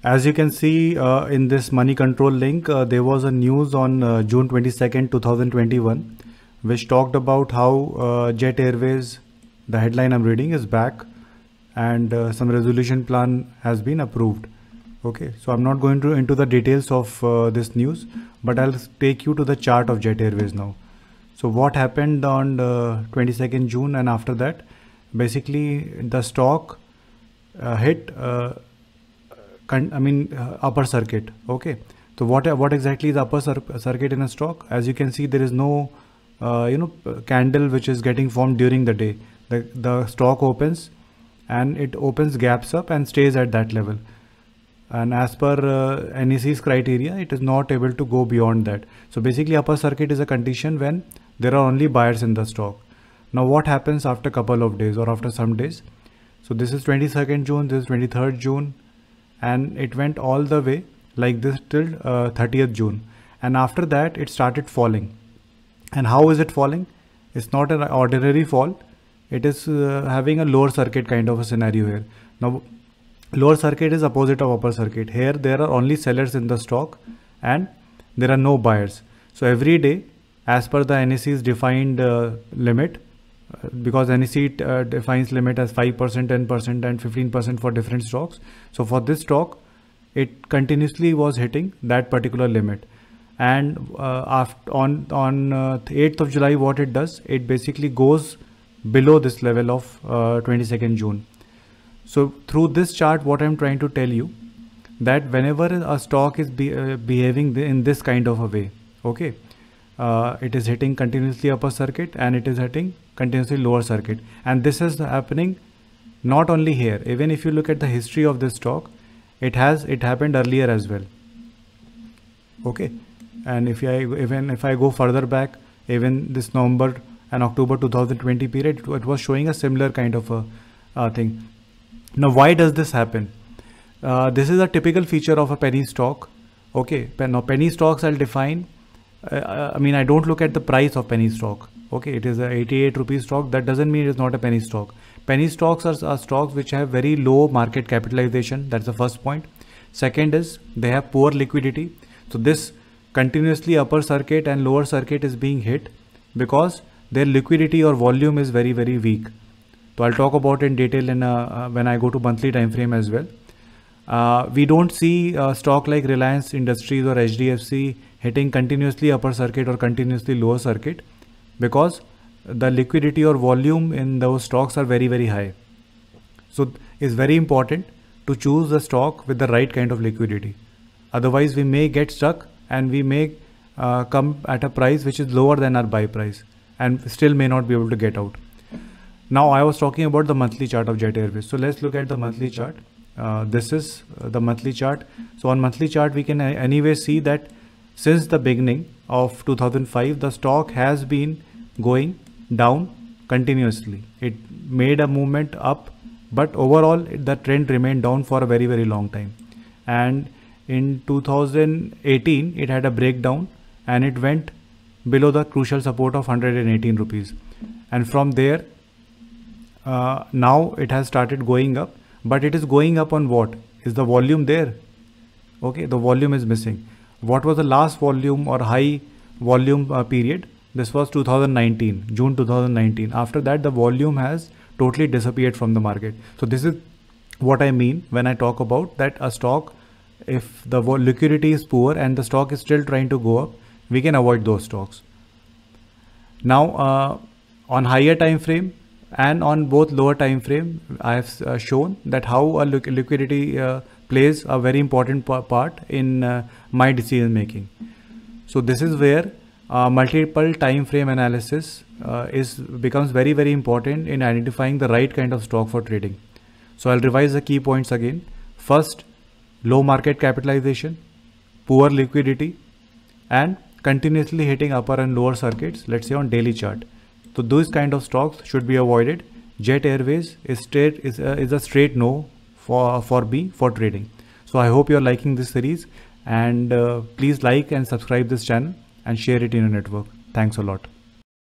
As you can see in this money control link, there was a news on June 22nd, 2021, which talked about how Jet Airways, the headline I'm reading, is back, and some resolution plan has been approved. Okay, so I'm not going into the details of this news, but I'll take you to the chart of Jet Airways now. So what happened on 22nd June, and after that, basically the stock hit upper circuit. Okay, so what exactly is upper circuit in a stock? As you can see, there is no candle which is getting formed during the day. The stock opens, and it opens gaps up and stays at that level, and as per NEC's criteria, it is not able to go beyond that. So basically upper circuit is a condition when there are only buyers in the stock. Now what happens after a couple of days or after some days? So this is 22nd June, this is 23rd June, and it went all the way like this till 30th June, and after that it started falling. And how is it falling? It's not an ordinary fall. It is having a lower circuit kind of a scenario here. Now lower circuit is opposite of upper circuit. Here there are only sellers in the stock and there are no buyers. So every day, as per the NEC's defined limit, because NEC defines limit as 5%, 10% and 15% for different stocks. So for this stock, it continuously was hitting that particular limit. And on 8th of July, what it does, it basically goes below this level of 22nd June. So through this chart, what I'm trying to tell you, that whenever a stock is behaving in this kind of a way, okay, it is hitting continuously upper circuit and it is hitting continuously lower circuit. And this is happening not only here. Even if you look at the history of this stock, it happened earlier as well. Okay, and even if I go further back, even this November and October 2020 period, it was showing a similar kind of a thing. Now why does this happen? This is a typical feature of a penny stock. Okay, now penny stocks I'll define. I don't look at the price of penny stock. Okay, it is a 88 rupees stock. That doesn't mean it's not a penny stock. Penny stocks are stocks which have very low market capitalization. That's the first point. Second is they have poor liquidity. So this continuously upper circuit and lower circuit is being hit because their liquidity or volume is very, very weak. So I'll talk about it in detail when I go to monthly time frame as well. We don't see stock like Reliance Industries or HDFC hitting continuously upper circuit or continuously lower circuit because the liquidity or volume in those stocks are very, very high. So it's very important to choose the stock with the right kind of liquidity. Otherwise we may get stuck and we may come at a price which is lower than our buy price and still may not be able to get out. Now I was talking about the monthly chart of Jet Airways. So let's look at the monthly chart. This is the monthly chart. So on monthly chart, we can anyway see that since the beginning of 2005, the stock has been going down continuously. It made a movement up, but overall the trend remained down for a very, very long time. And in 2018, it had a breakdown and it went below the crucial support of 118 rupees. And from there, now it has started going up, but it is going up on what? Is the volume there? Okay, the volume is missing. What was the last volume or high volume period? This was 2019, June 2019. After that, the volume has totally disappeared from the market. So this is what I mean when I talk about that a stock, if the liquidity is poor and the stock is still trying to go up, we can avoid those stocks. Now on higher time frame and on both lower time frame, I have shown that how a liquidity plays a very important part in my decision making. So this is where multiple time frame analysis becomes very, very important in identifying the right kind of stock for trading. So I'll revise the key points again. First, low market capitalization, poor liquidity, and continuously hitting upper and lower circuits, let's say on daily chart. So those kind of stocks should be avoided. Jet Airways is a straight no for me for trading. So I hope you're liking this series, and please like and subscribe this channel and share it in your network. Thanks a lot.